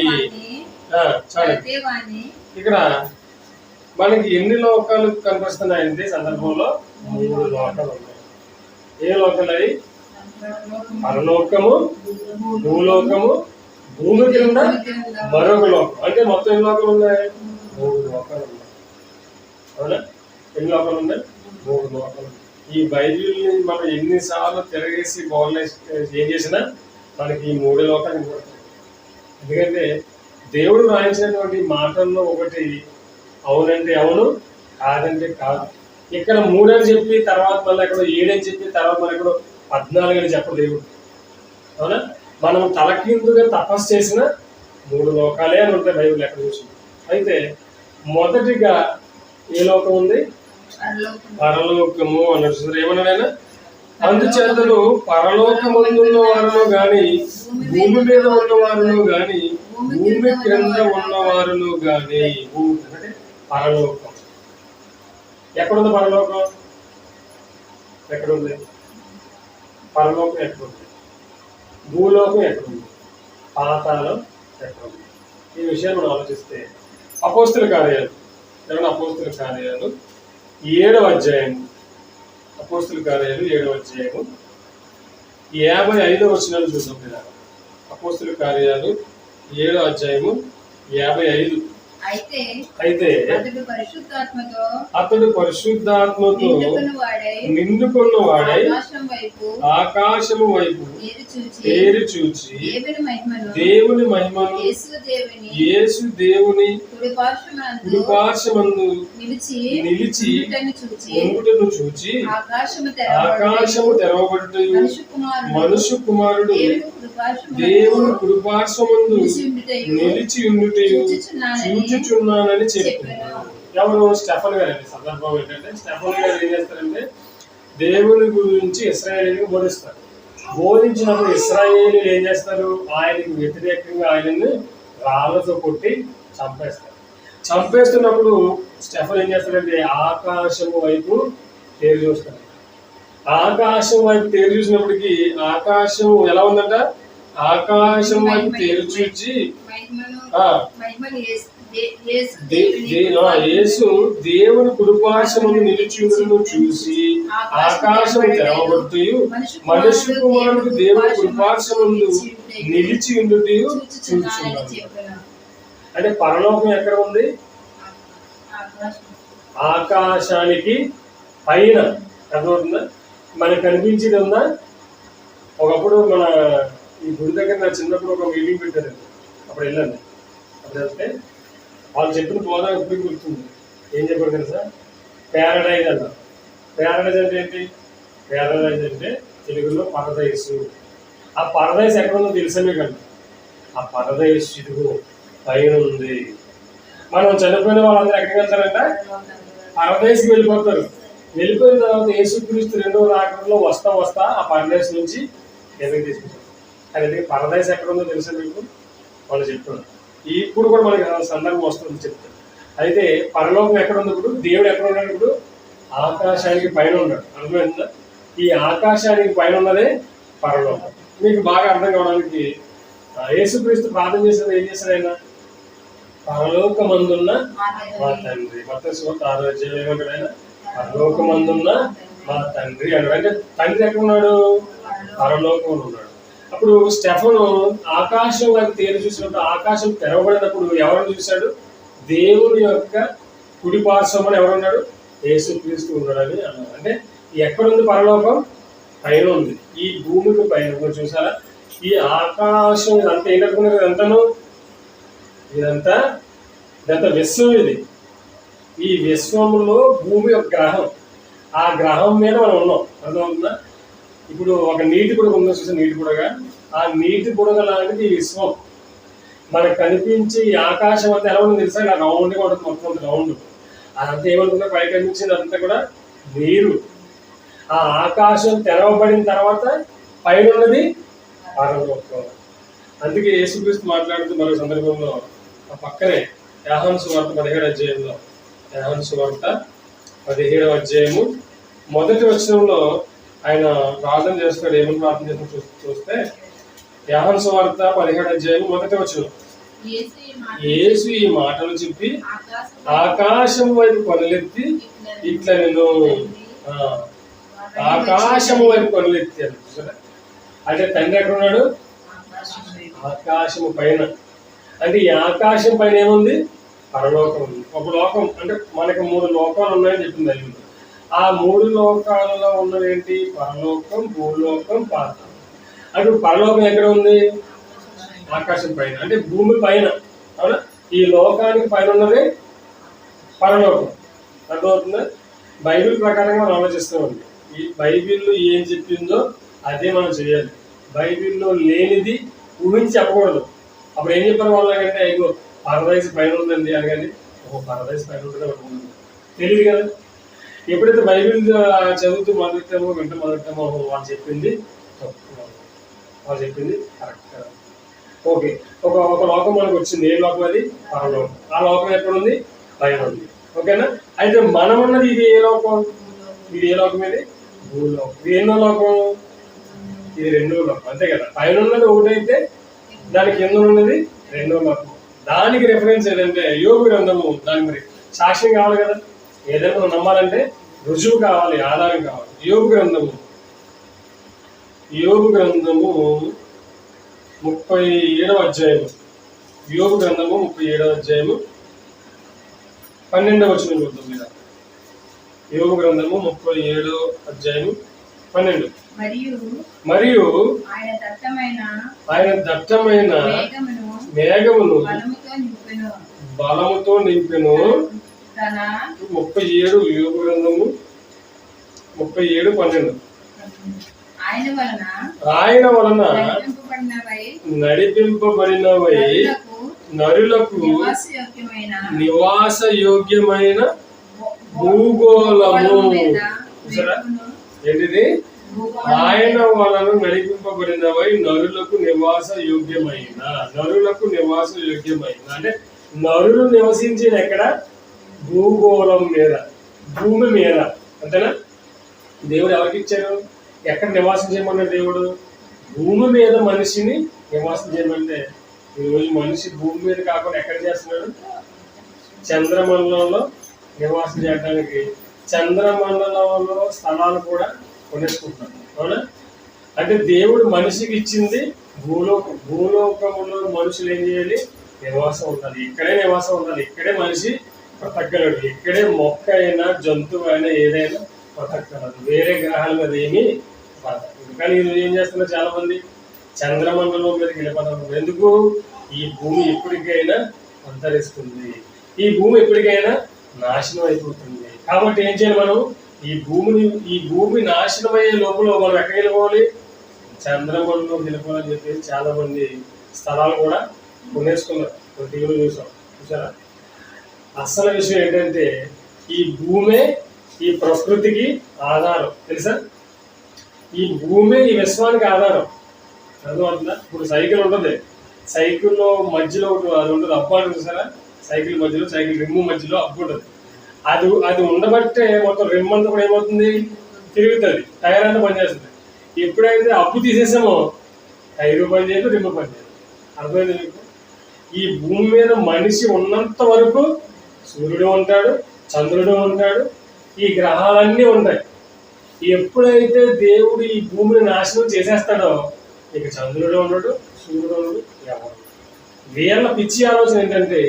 ఇక్కడ మనకి ఎన్ని లోకాలు కనిపిస్తున్నాయంటే సందర్భంలో 3 లోకాలు ఉన్నాయి. ఏ లోకాలు అవి? పరలోకము, భూలోకము, భూమి క్రింద మరొక లోకం. అంటే మొత్తం ఎన్ని లోకాలు ఉన్నాయి? 3 లోకాలు ఉన్నాయి. అవునా? ఎన్ని లోకాలు ఉన్నాయి? 3 లోకాలు. ఈ బైబిల్ని మనం ఎన్నిసార్లు తిరగేసి ఏం చేసినా మనకి ఈ 3 లోకాలు కనబడతాయి. ఎందుకంటే దేవుడు రాయించినటువంటి మాటల్లో ఒకటి అవునంటే అవును, కాదంటే కాదు. ఇక్కడ 3 అని చెప్పి తర్వాత మళ్ళీ ఎక్కడో 7 అని చెప్పి తర్వాత మళ్ళీ ఎక్కడో 14 అని చెప్పడు దేవుడు. అవునా? మనం తలకిందుగా తపస్సు చేసిన 3 లోకాలే అని ఉంటాయి బైబిల్ ఎక్కడ చూసిన. అయితే మొదటిగా ఏ లోకం ఉంది? పరలోకము అన్నట్టు ఏమన్నాడైనా, అందుచేతను పరలోకమందున్న వారిలో గాని భూమి మీద ఉన్న వారిలో గాని భూమి క్రింద ఉన్న వారిలో గాని. భూమి అంటే పరలోకం. ఎక్కడుంది పరలోకం? ఎక్కడుంది పరలోకం? ఎక్కడుంది? భూలోకం ఎక్కడుంది? పాతాళం ఎక్కడుంది? ఈ విషయాన్ని మనం ఆలోచిస్తే అపోస్తల కార్యాలు 7వ అధ్యాయము, అపోస్తల కార్యాలు 7వ అధ్యాయము 55వ వచనాన్ని చూద్దాం కదా. అపోస్తల కార్యాలు 7వ అధ్యాయము 55. అయితే అతడు పరిశుద్ధాత్మతో నిండుకున్న వాడై ఆకాశము వైపు తేరి చూచి దేవుని మహిమను యేసు దేవుని కుడిపార్శ్వమందు నిలిచి ఉండుటను చూచి ఆకాశము తెరవబడుటయు మనుష్య కుమారుడు దేవుని కుడిపార్శ్వమందు నిలిచి ఉండుటయు చూచుచున్నానని చెప్పారు. ఎవరు? స్టెఫన్ గారు. సందర్భం ఏంటంటే స్టెఫన్ గారు ఏం చేస్తారంటే దేవుని గురించి ఇశ్రాయేలీయులకు బోధిస్తారు. బోధించినప్పుడు ఇశ్రాయేలీయులు ఏం చేస్తారు? ఆయనకు వ్యతిరేకంగా ఆయనని రాళ్లతో కొట్టి చంపేస్తారు. చంపేస్తున్నప్పుడు స్టెఫన్ ఏం చేస్తాడంటే ఆకాశము వైపు తేరి చూస్తారు. ఆకాశం వైపు తేరి చూసినప్పటికీ ఆకాశం ఎలా ఉందంట? ఆకాశం వైపు తేరి చూచి యేసు దేవుని కుడిపార్శ్వమున నిలిచి ఉండటం చూసి ఆకాశము తెరవబడుటయు మనుష్య కుమారుడు దేవుని కుడిపార్శ్వమున నిలిచి ఉండటయు చూచుచున్నాడు. అంటే పరలోకం ఎక్కడ ఉంది? ఆకాశానికి పైన. అర్థమవుతుందా? మనకు కనిపించేది ఉందా? ఒకప్పుడు మన ఈ గుడి దగ్గర నా చిన్నప్పుడు ఒక మీటింగ్ పెట్టారండి. అప్పుడు వెళ్ళండి. అప్పుడు వెళ్తే వాళ్ళు చెప్పిన బోధ ఎప్పుడు గుర్తుంది. ఏం చెప్పారు తెలుసా? ప్యారడైజ్ అన్నారు. ప్యారడైజ్ అంటే ఏంటి? ప్యారడైజ్ అంటే తెలుగులో పరదైసు. ఆ పరదైసు ఎక్కడ ఉందో తెలుసా మీకండి? ఆ పరదైసు ఇదిగో పైన ఉంది. మనం చనిపోయిన వాళ్ళందరూ ఎక్కడికి వెళ్తారంట? పరదైసుకి వెళ్ళిపోతారు. వెళ్ళిపోయిన తర్వాత యేసుక్రీస్తు 2వ రాకడలో వస్తా ఆ పరదేశం నుంచి ఎదురు తీసుకుంటారు. అనేది పరదేశం ఎక్కడ ఉందో తెలుసా మీకు? వాళ్ళు చెప్తున్నారు. ఇప్పుడు కూడా మనకి సందర్భం వస్తుంది చెప్తారు. అయితే పరలోకం ఎక్కడ ఉంది? ఇప్పుడు దేవుడు ఎక్కడ ఉన్నాడు? ఇప్పుడు ఆకాశానికి పైన ఉన్నాడు. అర్థమైందా? ఈ ఆకాశానికి పైన ఉన్నదే పరలోకం. మీకు బాగా అర్థం కావడానికి యేసుక్రీస్తు ప్రార్థన చేసేది ఏం చేశాడు? ఆయన పరలోకమందున్న మా తండ్రి. మత్తయి సువార్త 6వ అధ్యాయం ఏమంటాడు ఆయన? పరలోకమందున్న మా తండ్రి అన్నాడు. అంటే తండ్రి ఎక్కడ ఉన్నాడు? పరలోకంలో ఉన్నాడు. అప్పుడు స్టెఫను ఆకాశం వైపు తేరు చూసినప్పుడు ఆకాశం తెరవబడినప్పుడు ఎవరిని చూశాడు? దేవుని యొక్క కుడి పార్శ్వమున ఎవరున్నాడు? యేసుక్రీస్తు ఉన్నాడని అన్నారు. అంటే ఎక్కడుంది పరలోకం? పైన ఉంది. ఈ భూమికి పైన చూసారా? ఈ ఆకాశం ఇదంతా ఏంటనుకున్నారు? ఇదంతా విశ్వం. ఈ విశ్వంలో భూమి ఒక గ్రహం. ఆ గ్రహం మీద మనం ఉన్నాం. అర్థమవుతుందా? ఇప్పుడు ఒక నీటి బుడగ ఉందో చూసా, నీటి బుడగ. ఆ నీటి బుడగ లాంటిది ఈ విశ్వం. మనకు కనిపించి ఈ ఆకాశం అంతా ఎలా ఉందో తెలుసా? ఇలా రౌండ్గా ఉంటుంది, మొత్తం రౌండ్. అదంతా ఏమనుకున్నా పై కనిపించింది అంతా కూడా నీరు. ఆ ఆకాశం తెరవబడిన తర్వాత పైన ఉన్నది పరలోకం. అందుకే యేసుక్రీస్తు మాట్లాడుతూ మరో సందర్భంలో ఆ పక్కనే యోహాను సువార్త 17వ అధ్యాయంలో, యోహాను సువార్త 17వ అధ్యాయము మొదటి వచనంలో ఆయన ప్రార్థన చేస్తాడు. ఏమని ప్రార్థన చేస్తాడు చూస్తే, యోహాను సువార్త 17వ అధ్యాయం మొదటి వచనం, యేసు ఈ మాటలు చెప్పి ఆకాశం వైపు కొనలెత్తి ఇట్లా నేను ఆకాశం వైపు కొనలెత్తి అని చూసారా? అంటే తండ్రి ఎక్కడ ఉన్నాడు? ఆకాశము పైన. అంటే ఈ ఆకాశం పైన ఏముంది? పరలోకం ఉంది. ఒక లోకం అంటే మనకి 3 లోకాలు ఉన్నాయని చెప్పింది బైబిల్. ఆ 3 లోకాలలో ఉన్నదేంటి? పరలోకం, భూలోకం, పాతాళం. అంటే పరలోకం ఎక్కడ ఉంది? ఆకాశం పైన, అంటే భూమి పైన. అవునా? ఈ లోకానికి పైన ఉన్నది పరలోకం. అర్థమవుతుందా? బైబిల్ ప్రకారంగా మనం ఆలోచిస్తామండి. ఈ బైబిల్లో ఏం చెప్పిందో అదే మనం చేయాలి. బైబిల్లో లేనిది ఊహించి చెప్పకూడదు. అప్పుడు ఏం చెప్పారు వాళ్ళకంటే, అయ్యో పరదైస్ పైన ఉందండి అనగానే, ఓహో పరదైస్ పైన ఉంటుందో తెలియదు కదా. ఎప్పుడైతే బైబిల్ చదువుతూ మొదలెట్టామో, మొదలెట్టామో, వాళ్ళు చెప్పింది తప్పు, వాళ్ళు చెప్పింది కరెక్ట్ కదా. ఓకే, ఒక లోకం మనకు వచ్చింది. ఏ లోకం అది? పరలోకం. ఆ లోకం ఎక్కడుంది? పైన ఉంది. ఓకేనా? అయితే మనం ఉన్నది ఇది ఏ లోకం? ఇది ఏ లోకం? ఇది భూలోకం. ఇది ఎన్నో లోకం? ఇది 2వ లోకం. అంతే కదా. పైన ఉన్నది ఒకటైతే దానికి కింద ఉన్నది 2వ లోకం. దానికి రెఫరెన్స్ ఏంటంటే యోబు గ్రంథము. దానికి మరి సాక్ష్యం కావాలి కదా. ఏదైనా మనం నమ్మాలంటే రుజువు కావాలి, ఆధారం కావాలి. యోబు గ్రంథము 37వ అధ్యాయము. యోబు గ్రంథము 37వ అధ్యాయము 12వ వచనం చూద్దాం మీద. యోబు గ్రంథము 37వ అధ్యాయము 12. మరియు ఆయన దట్టమైన మేఘమును బలముతో నింపెను. 37 యోబు గ్రంథము 37:12. ఆయన వలన నడిపింపబడినవై నరులకు నివాస యోగ్యమైన భూగోళము. ఏంటిది? ఆయన వలన నడిపింపబడినవై నరులకు నివాస యోగ్యమైన. అంటే నరులు నివసించిన ఎక్కడ? భూగోళం మీద, భూమి మీద. అంతేనా? దేవుడు ఎవరికి ఇచ్చారు? ఎక్కడ నివాసం చేయమన్నాడు దేవుడు? భూమి మీద మనిషిని నివాసం చేయమంటే, ఈరోజు మనిషి భూమి మీద కాకుండా ఎక్కడ చేస్తున్నాడు? చంద్రమండలంలో నివాసం చేయడానికి చంద్రమండలంలో స్థలాలు కూడా కొనేసుకుంటున్నాడు. అవునా? అంటే దేవుడు మనిషికి ఇచ్చింది భూలోకంలో మనుషులు ఏం చేయాలి? నివాసం ఉండాలి. ఇక్కడే నివాసం ఉండాలి. ఇక్కడే మనిషి బ్రతకగలడు. ఇక్కడే మొక్క అయినా జంతువు అయినా ఏదైనా బ్రతకగలదు. వేరే గ్రహాల మీద ఏమీ బ్రతకదు. కానీ ఈరోజు ఏం చేస్తున్నారు చాలా మంది? చంద్రమండలం మీదకి వెళ్ళిపోతారు. ఎందుకు? ఈ భూమి ఎప్పటికైనా అంతరిస్తుంది. ఈ భూమి ఎప్పటికైనా నాశనం అయిపోతుంది. కాబట్టి ఏం చేయాలి మనం? ఈ భూమి నాశనం అయ్యే లోపల మనం ఎక్కడికి వెళ్ళిపోవాలి? చంద్రమండలం వెళ్ళిపోవాలని చెప్పేసి చాలా మంది స్థలాలు కూడా కొనేసుకున్నారు. టీవీలో చూసారా? అసలు విషయం ఏంటంటే ఈ భూమే ఈ ప్రకృతికి ఆధారం. తెలుసా? ఈ భూమే ఈ విశ్వానికి ఆధారం. అర్థమవుతుందా? ఇప్పుడు సైకిల్ ఉంటుంది. సైకిల్లో మధ్యలో అది ఉంటుంది, అబ్బు ఉంటుంది. చూసారా? సైకిల్ మధ్యలో, సైకిల్ రిమ్ మధ్యలో అబ్బు ఉంటుంది. అది ఉండబట్టే మొత్తం రిమ్ అంతా కూడా ఏమవుతుంది? తిరుగుతుంది. టైర్ అంతా పనిచేస్తుంది. ఎప్పుడైతే అబ్బు తీసేసామో టైరు పనిచేయదు, రిమ్ పనిచేయదు. అర్థమైంది మీకు? ఈ భూమి మీద మనిషి ఉన్నంత వరకు సూర్యుడు ఉంటాడు, చంద్రుడు ఉంటాడు, ఈ గ్రహాలన్నీ ఉంటాయి. ఎప్పుడైతే దేవుడు ఈ భూమిని నాశనం చేసేస్తాడో ఇక చంద్రుడు ఉండడు, సూర్యుడు ఉండడు, ఎవరు. వీళ్ళ పిచ్చి ఆలోచన ఏంటంటే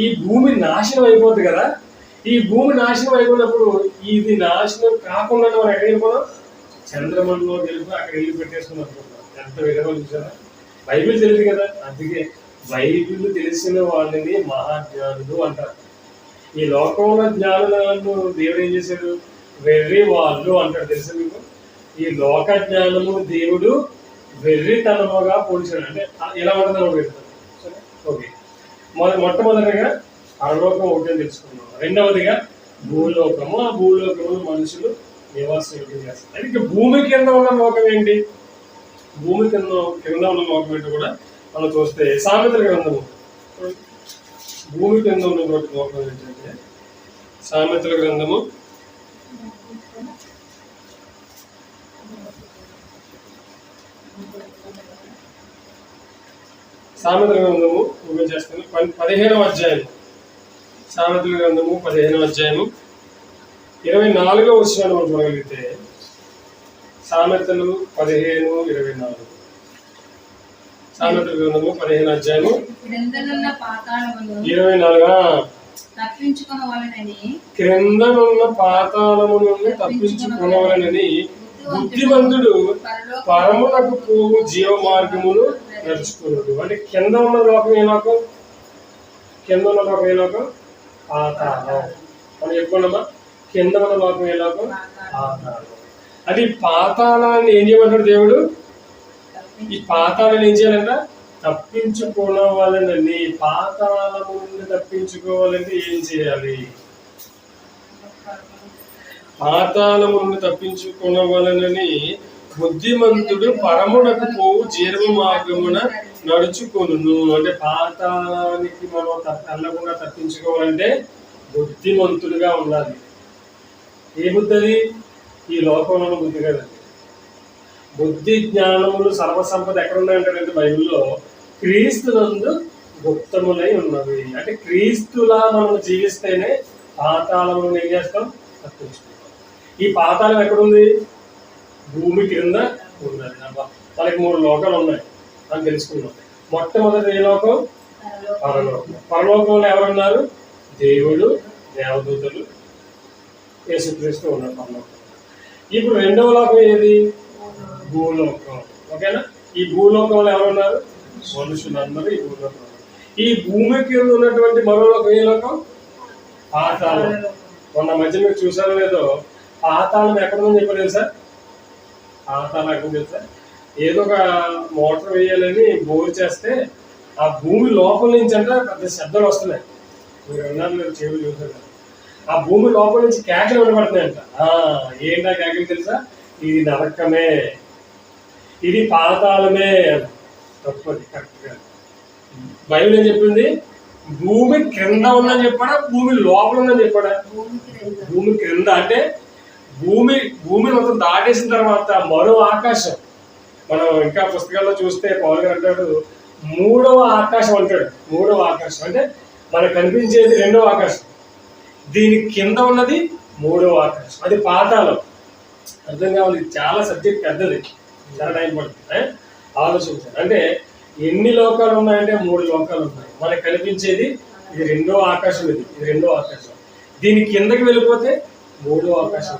ఈ భూమి నాశనం అయిపోతుంది కదా, ఈ భూమి నాశనం అయిపోయినప్పుడు ఇది నాశనం కాకుండా మనం ఎక్కడ వెళ్ళిపోదాం, చంద్రమంలో వెళ్ళిపోయి అక్కడ వెళ్ళి పెట్టేసుకుని అనుకుంటాం. ఎంత విధంగా చూసారా. బైబిల్ తెలియదు కదా, అందుకే బైబిల్ తెలిసిన వాళ్ళని మహాజ్ఞానులు అంటారు. ఈ లోకంలో జ్ఞానులను దేవుడు ఏం చేశాడు, వెర్రి వాళ్ళు అంటాడు. తెలుసా మీకు? ఈ లోక జ్ఞానము దేవుడు వెర్రితనముగా పోల్చాడు. అంటే ఎలా ఉంటుందని పెడతాడు. సరే, ఓకే. మొట్టమొదటిగా పరలోకం ఒకటి తెలుసుకున్నాం. రెండవదిగా భూలోకము. ఆ భూలోకములు మనుషులు నివాసం చేస్తారు. అయితే భూమి కింద ఉన్న లోకం ఏంటి, భూమి కింద ఉన్న లోకం ఏంటి కూడా మనం చూస్తే సామెతల గ్రంథము. భూమి కింద ఉన్నటువంటి లోకం ఏంటంటే సామెతల గ్రంథము 15వ అధ్యాయం. సామెతల గ్రంథము 15వ అధ్యాయము 24వ వచనాన్ని మనం చూడగలిగితే, సామెతలు 15:24. సామెతల గ్రంథము 15వ అధ్యాయము 24. క్రిందనున్న పాతాళము నుండి తప్పించుకునవలెనని బుద్ధిమంతుడు పరమునకు పోవు జీవ మార్గమును నడుచుకున్నాడు. అంటే కింద ఉన్న లోకం ఏ లోకం, కింద ఉన్న లోకం ఏ లోకం, పాతాళం. మనం చెప్పుకున్నామా, కింద ఉన్న లోకం ఏ లోకం, పాతాళం. అంటే ఈ పాతాళాన్ని ఏం చేయమంటాడు దేవుడు, ఈ పాతాళాన్ని ఏం చేయాలంట, తప్పించుకోవాలని. పాతాళము నుండి తప్పించుకోవాలంటే ఏం చేయాలి, పాతాళము నుండి తప్పించుకోవాలని బుద్ధిమంతుడు పరమునకు పోవు జీవ మార్గమున నడుచుకొనును. అంటే పాతాళానికి మనం వెళ్ళకుండా తప్పించుకోవాలంటే బుద్ధిమంతుడిగా ఉండాలి. ఏ బుద్ధి అది, ఈ లోకంలో బుద్ధి కదండి. బుద్ధి జ్ఞానములు సర్వసంపద ఎక్కడ ఉన్నాయంటే బైబిల్లో క్రీస్తునందు గుప్తములై ఉన్నవి. అంటే క్రీస్తులా మనం జీవిస్తేనే పాతాళములను ఏం చేస్తాం, తప్పించుకుంటాం. ఈ పాతాళం ఎక్కడుంది, భూమి క్రింద ఉన్నది. మనకి 3 లోకాలు ఉన్నాయి అని తెలుసుకున్నాం. మొట్టమొదటి ఏ లోకం, పరలోకం. పరలోకంలో ఎవరున్నారు, దేవుడు, దేవదూతలు, యేసుక్రీస్తు ఉన్నారు పరలోకం. ఇప్పుడు రెండవ లోకం ఏది, భూలోకం. ఓకేనా. ఈ భూలోకంలో ఎవరున్నారు, మనుషులందరూ ఈ భూలోకం. ఈ భూమి కింద ఉన్నటువంటి మరో లోకం ఏ లోకం, పాతాళం. మొన్న మధ్య మీరు చూసారో లేదో, పాతాళం ఎక్కడుందని చెప్పారు తెలుసా, పాతాళం ఎక్కడ తెలుసా, ఏదో ఒక మోటార్ వేయాలని బోర్ చేస్తే ఆ భూమి లోపల నుంచి అంటే పెద్ద శబ్దాలు వస్తున్నాయి. మీరు విన్నారు లేదు, చెవులు చూసారు. ఆ భూమి లోపల నుంచి కేకలు వినబడుతున్నాయంట. ఏంటా కేకలు తెలుసా, ఇది నరకమే, ఇది పాతాళమే. తప్పది, కరెక్ట్గా. బైబిల్ ఏం చెప్పింది, భూమి క్రింద ఉందని చెప్పాడా, భూమి లోపల ఉందని చెప్పాడా. భూమి క్రింద అంటే భూమి మొత్తం దాటేసిన తర్వాత మరో ఆకాశం. మనం ఇంకా పుస్తకాల్లో చూస్తే పౌలు గారు అంటాడు 3వ ఆకాశం అంటాడు. 3వ ఆకాశం అంటే మనకు కనిపించేది 2వ ఆకాశం, దీని కింద ఉన్నది 3వ ఆకాశం, అది పాతాళం. అర్థం కావాలి, చాలా సబ్జెక్ట్ పెద్దది, చాలా టైం పడుతుంది. ఆలోచించాలి. అంటే ఎన్ని లోకాలు ఉన్నాయంటే 3 లోకాలు ఉన్నాయి. మనకు కనిపించేది ఇది 2వ ఆకాశం, ఇది 2వ ఆకాశం. దీని కిందకి వెళ్ళిపోతే 3వ ఆకాశం.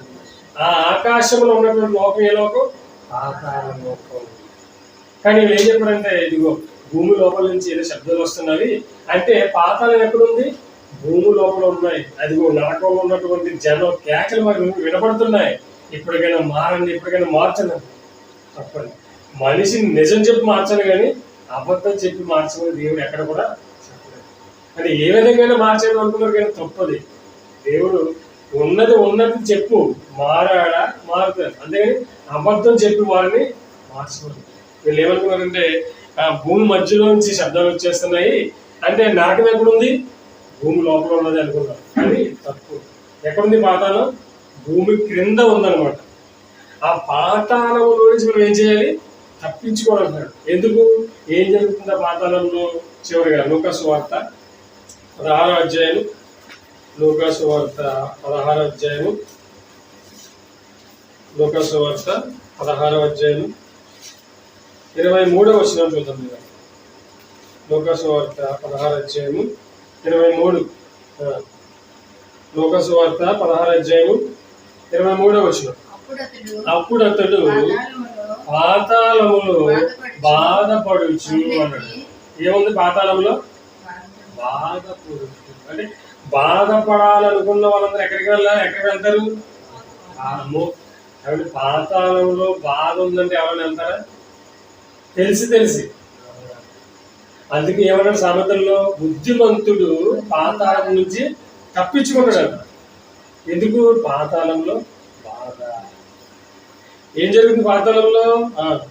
ఆ ఆకాశంలో ఉన్నటువంటి లోకం ఏ లోకం, పాతాళ లోకం. కానీ వీళ్ళు ఏం చెప్పారంటే, ఇదిగో భూమి లోపల నుంచి ఏదో శబ్దాలు వస్తున్నవి అంటే పాతాళం ఎక్కడుంది, భూమి లోపల ఉన్నాయి. అదిగో నరకంలో ఉన్నటువంటి జనం కేకలు మరి వినపడుతున్నాయి. ఇప్పటికైనా మారండి, ఇప్పటికైనా మార్చండి. తప్పండి. మనిషిని నిజం చెప్పి మార్చాలి కానీ అబద్ధం చెప్పి మార్చమని దేవుడు ఎక్కడ కూడా చెప్పలేదు. అంటే ఏ విధంగా మార్చేది అనుకున్నారు కానీ తప్పది. దేవుడు ఉన్నది చెప్పు, మారాడా మారుతారు, అంతేగాని అబద్ధం చెప్పి వారిని మార్చమని. వీళ్ళు ఏమనుకున్నారంటే భూమి మధ్యలో నుంచి శబ్దాలు వచ్చేస్తున్నాయి అంటే నరకం ఎక్కడుంది, భూమి లోపల ఉన్నది అనుకున్నారు. కానీ తప్పు. ఎక్కడుంది పాతాళం, భూమి క్రింద ఉందన్నమాట. ఆ పాతాళంలో నుంచి మనం ఏం చేయాలి, తప్పించుకోవాలంటున్నాడు. ఎందుకు, ఏం జరుగుతుందో పాతాళంలో. చివరిగా లూకాసు వార్త 16వ అధ్యాయం, లూకాసు వార్త 16వ అధ్యాయం, లూకాసు వార్త 16వ అధ్యాయం 23వ వచనం చూద్దాం. లూకాసు వార్త 16వ అధ్యాయము 23. లూకాసు వార్త 16వ అధ్యాయము 23వ వచనం. అప్పుడు అతడు పాతాళములో బాధపడుచు అన్నాడు. ఏముంది పాతాళంలో? బాధపడుచు. అంటే బాధపడాలనుకున్న వాళ్ళందరూ ఎక్కడికి వెళ్తారు? కాబట్టి పాతాళంలో బాధ ఉందంటే ఎవరైనా వెళ్తారా? తెలిసి అందుకే ఏమన్నాడు సామెతల్లో, బుద్ధిమంతుడు పాతాళం నుంచి తప్పించుకుంటాడు. ఎందుకు? పాతాళంలో బాధ. ఏం జరుగుతుంది పాతాళంలో?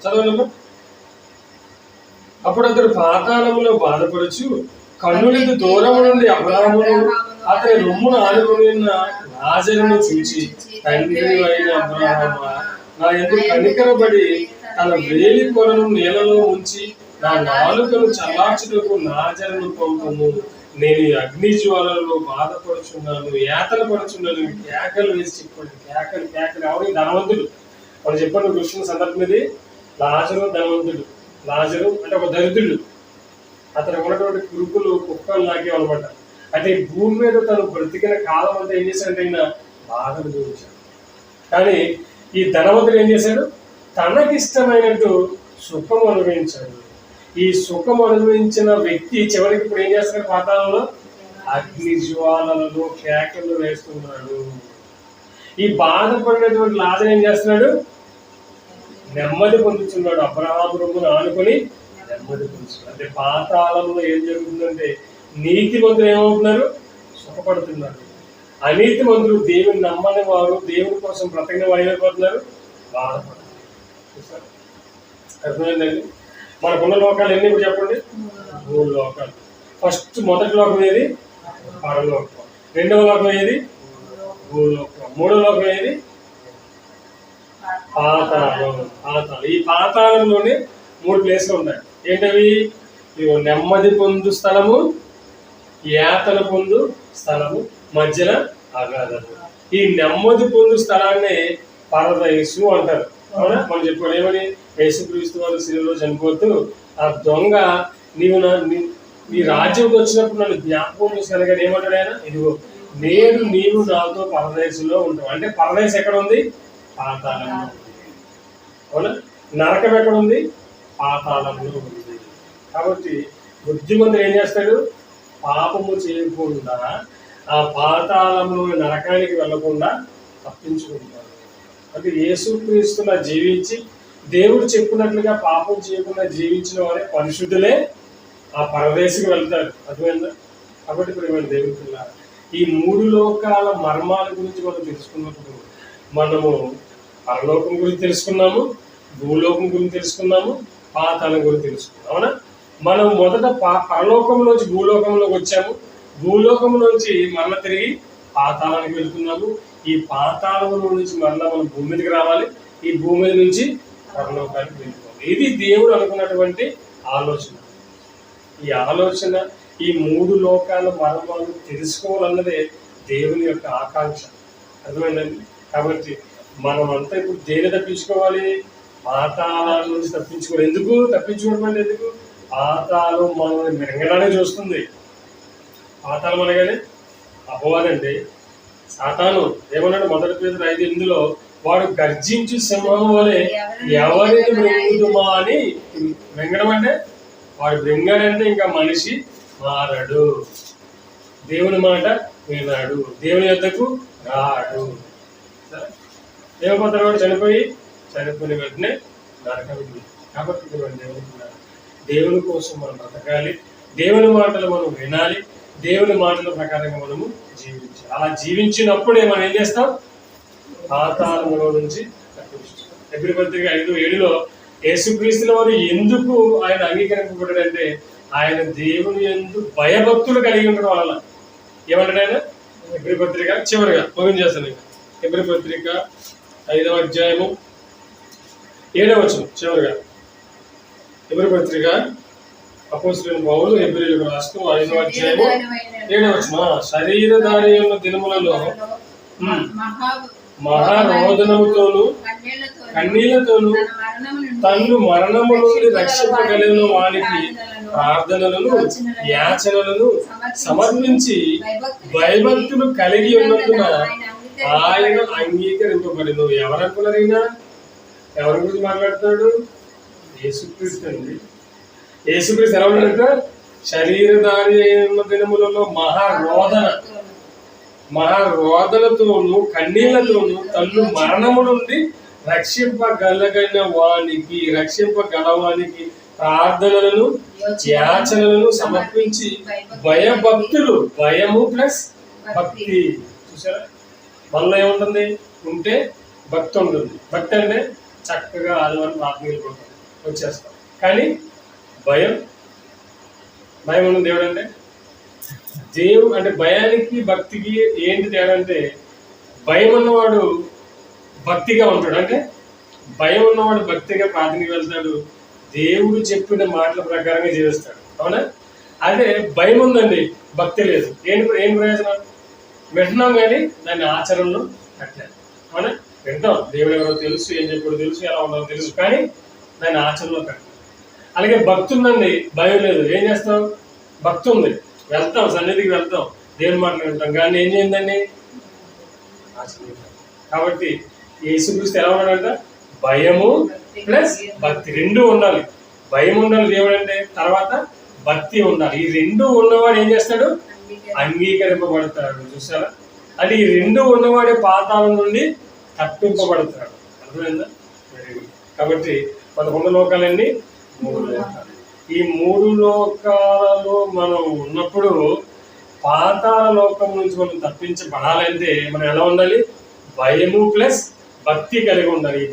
చదవలేము. అప్పుడు అతడు పాతాళంలో బాధపడుచు కన్నులకు దూరం నుండి అబ్రాహామును అతని రొమ్మును ఆనుకుని ఉన్న లాజరును చూచి, తండ్రి అయిన అబ్రాహామా, నా ఎందుకు కనికరబడి తన వేలి కొనను నేలలో ఉంచి నా నాలుకను చల్లార్చుటకు లాజరును పంపుము. నేను అగ్ని జ్వాలలో బాధపడుచున్నాను, యాతన పడుచున్నాను. కేకలు వేసి చెప్పండి. కేకలు ఎవరు? ధనవంతుడు. వాళ్ళు చెప్పండి కృష్ణ సందర్భం ఇది. లాజరు ధనవంతుడు. లాజరు అంటే ఒక దరిద్రుడు. అతను ఉన్నటువంటి కురుకులు కుక్కలు నాకేమనమాట. అంటే భూమి మీద తను బ్రతికిన కాలం అంతా ఏం చేశాడంటే ఆయన బాధను చూపించాడు. కానీ ఈ ధనవంతుడు ఏం చేశాడు? తనకిష్టమైనట్టు సుఖం అనుభవించాడు. ఈ సుఖం అనుభవించిన వ్యక్తి చివరికి ఇప్పుడు ఏం చేస్తాడు? పాతాళంలో అగ్ని జ్వాలలలో కేకలు వేస్తున్నాడు. ఈ బాధపడినటువంటి లాజరు ఏం చేస్తున్నాడు? నెమ్మది పొందుతున్నాడు. అబ్రహాము రొమ్మును ఆనుకొని నెమ్మది పొందుతున్నాడు. అంటే పాతాళంలో ఏం జరుగుతుందంటే నీతి మంత్రులు ఏమవుతున్నారు? సుఖపడుతున్నారు. అనీతి మంత్రులు, దేవుని నమ్మని వారు, దేవుని కోసం బ్రతకని వారు ఏమైపోతున్నారు? బాధపడుతున్నారు. అర్థమైందండి? మనకున్న లోకాలు ఎన్ని ఇప్పుడు చెప్పండి? 3 లోకాలు. ఫస్ట్ మొదటి లోకం ఏది? పరలోకం. రెండవ లోకం ఏది? భూలోకం. మూడవ లోకం ఏది? పాతాళం. ఈ పాతాళంలోనే 3 ప్లేస్లు ఉన్నాయి. ఏంటవి? నెమ్మది పొందు స్థలము, యాతన పొందు స్థలము, మధ్యన అగాధము. ఈ నెమ్మది పొందు స్థలాన్ని పరదైసు అంటారు. అవునా? మనం చెప్పుకోవాలి ఏమని? యేసుక్రీస్తు వారు శిలువలో చనిపోతూ ఆ దొంగ నీ రాజ్యంకి వచ్చినప్పుడు నన్ను జ్ఞాపకం చేశాను ఏమంటాడు ఆయన? ఇదిగో నీవు నాతో పరదేశంలో ఉంటావు. అంటే పరదేశం ఎక్కడ ఉంది? పాతాళంలో. అవునా? నరకం ఎక్కడ ఉంది? పాతాళంలో ఉంది. కాబట్టి బుద్ధిమంతుడు ఏం చేస్తాడు? పాపము చేయకుండా ఆ పాతాళంలో నరకానికి వెళ్లకుండా తప్పించుకుంటాడు. అంటే యేసుక్రీస్తులా జీవించి దేవుడు చెప్పినట్లుగా పాపం చేయకుండా జీవించిన వారే పరిశుద్ధులే ఆ పరదేశికి వెళ్తారు. అర్థమైందా? కాబట్టి ఇప్పుడు దేవుడి పిల్ల ఈ 3 లోకాల మర్మాల గురించి మనం తెలుసుకున్నప్పుడు మనము పరలోకం గురించి తెలుసుకున్నాము, భూలోకం గురించి తెలుసుకున్నాము, పాతాళం గురించి తెలుసుకున్నాం. అవునా? మనం మొదట పరలోకంలోంచి భూలోకంలోకి వచ్చాము. భూలోకంలోంచి మరల తిరిగి పాతాళానికి వెళ్తున్నాము. ఈ పాతాళంలో నుంచి మరలా మనం భూమి మీదకి రావాలి. ఈ భూమి మీద నుంచి పరలోకానికి వెళ్ళిపోవాలి. ఇది దేవుడు అనుకున్నటువంటి ఆలోచన. ఈ ఆలోచన ఈ 3 లోకాల మర్మాలు తెలుసుకోవాలన్నదే దేవుని యొక్క ఆకాంక్ష. అర్థమైందండి? కాబట్టి మనం అంతా ఇప్పుడు దేని తప్పించుకోవాలి? పాతాళాల నుంచి తప్పించుకోవాలి. ఎందుకు తప్పించుకోవడం అంటే? ఎందుకు? పాతాళం మనల్ని మింగడానికి చూస్తుంది. పాతాళం అనగానే అపవాదండి, సాతాను. ఏమన్నాడు? మొదటి పేతురు 5:8 వాడు గర్జించు సింహం వలె ఎవరిని మృంగుదుమా అని. మింగడం అంటే వాడు మృంగాడంటే ఇంకా మనిషి మారడు, దేవుని మాట వినాడు, దేవుని యొద్దకు రాడు. ఏమైపోతాడు? వాడు చనిపోయిన వెంటనే నరకం. కాబట్టి దేవుని కోసం మనం బ్రతకాలి, దేవుని మాటలు మనం వినాలి, దేవుని మాటల ప్రకారంగా మనము జీవించాలి. అలా జీవించినప్పుడే మనం ఏం చేస్తాం? పాతాళంలో నుంచి తప్పించుతాం. హెబ్రీ పత్రిక 5:7 యేసుక్రీస్తుల వారు ఎందుకు ఆయన అంగీకరింపబడ్డాడంటే ఆయన దేవుని యందు భయభక్తులు కలిగి ఉండడం వల్ల. ఏమంటాడు ఆయన? హెబ్రీ పత్రిక చివరిగా ముగించేస్తాను. హెబ్రీ పత్రిక 5వ అధ్యాయము 7వ వచనం చివరిగా. హెబ్రీ పత్రిక అపోస్తలుడైన పౌలు హెబ్రీయులకు రాస్తూ 5వ అధ్యాయము 7వ వచనం, శరీరధారి ఉన్న దినములలో మహారోదనముతోను కన్నీళ్లతోను తన్ను మరణము నుండి రక్షింపగలిగిన వానికి ప్రార్థనలను యాచనలను సమర్పించి భయభక్తులు కలిగి ఉన్నందున ఆయన అంగీకరింపబడిను. ఎవరనుకున్నారైనా? ఎవరి గురించి మాట్లాడుతున్నాడు? యేసుక్రీస్తు అండి. యేసుక్రీస్తు ఎలా ఉన్నాడంట? శరీరధారి అయిన దినములలో మహారోదనతోను కన్నీళ్లతోను తన్ను మరణము నుండి రక్షింపగలవానికి ప్రార్థనలను యాచనలను సమర్పించి భయభక్తులు, భయము ప్లస్ భక్తి. చూసారా? మనలో ఏముంటుంది? ఉంటే భక్తి ఉంటుంది. భక్తి అంటే చక్కగా ఆదివారం ప్రార్థన వెళ్ళిపోతాం, వచ్చేస్తాం. కానీ భయం ఉన్న దేవుడు అంటే దేవుడు అంటే భయానికి భక్తికి ఏంటి తేడా అంటే, భయం ఉన్నవాడు భక్తిగా ఉంటాడు. అంటే భయం ఉన్నవాడు భక్తిగా ప్రార్థనకి వెళ్తాడు, దేవుడు చెప్పిన మాటల ప్రకారంగా జీవిస్తాడు. అవునా? అదే భయం ఉందండి, భక్తి లేదు. ఏం ప్రయోజనం? వింటున్నాం కానీ దాన్ని ఆచరణలో కట్టాలి. అవునా? వింటాం, దేవుడు ఎవరో తెలుసు, ఏం చెప్పాడో తెలుసు, ఎలా ఉన్నారో తెలుసు, కానీ దాన్ని ఆచరణలో కట్టాలి. అలాగే భక్తి ఉందండి, భయం లేదు. ఏం చేస్తాం? భక్తి ఉంది, వెళ్తాం, సన్నిధికి వెళ్తాం, దేవుని మాటలు వింటాం, కానీ ఏం చేయండి? కాబట్టి యేసుక్రీస్తు ఎలా ఉన్నాడంట? భయము ప్లస్ భక్తి రెండు ఉండాలి. భయం ఉండాలి దేవుడు అంటే, తర్వాత భక్తి ఉండాలి. ఈ రెండు ఉన్నవాడు ఏం చేస్తాడు? అంగీకరింపబడతాడు. చూసారా? అది ఈ రెండు ఉన్నవాడే పాతాళం నుండి తప్పింపబడతాడు. అర్థమైందా? కాబట్టి 11 లోకాలన్నీ 3 లోకాలు. ఈ 3 లోకాలలో మనం ఉన్నప్పుడు పాతాళ లోకం నుంచి మనం తప్పించబడాలంటే మనం ఎలా ఉండాలి? భయము ప్లస్ భక్తి కలిగి ఉండాలి. ఈ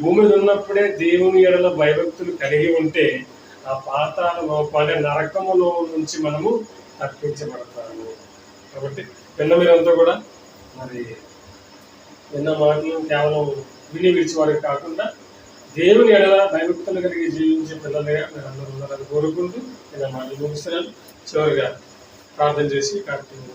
భూమి మీద ఉన్నప్పుడే దేవుని ఎడల భయభక్తులు కలిగి ఉంటే ఆ పాతాళ లోపాలే నరకములో నుంచి మనము తప్పించబడతాము. కాబట్టి మీరంతా కూడా మరి విన్న మాటలు కేవలం విని విడిచేవారికి కాకుండా దేవుని ఎడల భయభక్తులు కలిగి జీవించే పిల్లలుగా మీరు అందరూ ఉన్నారని కోరుకుంటూ ఇలా మాటలు ముగిస్తున్నాను. చివరిగా ప్రార్థన చేసి కార్యక్రమం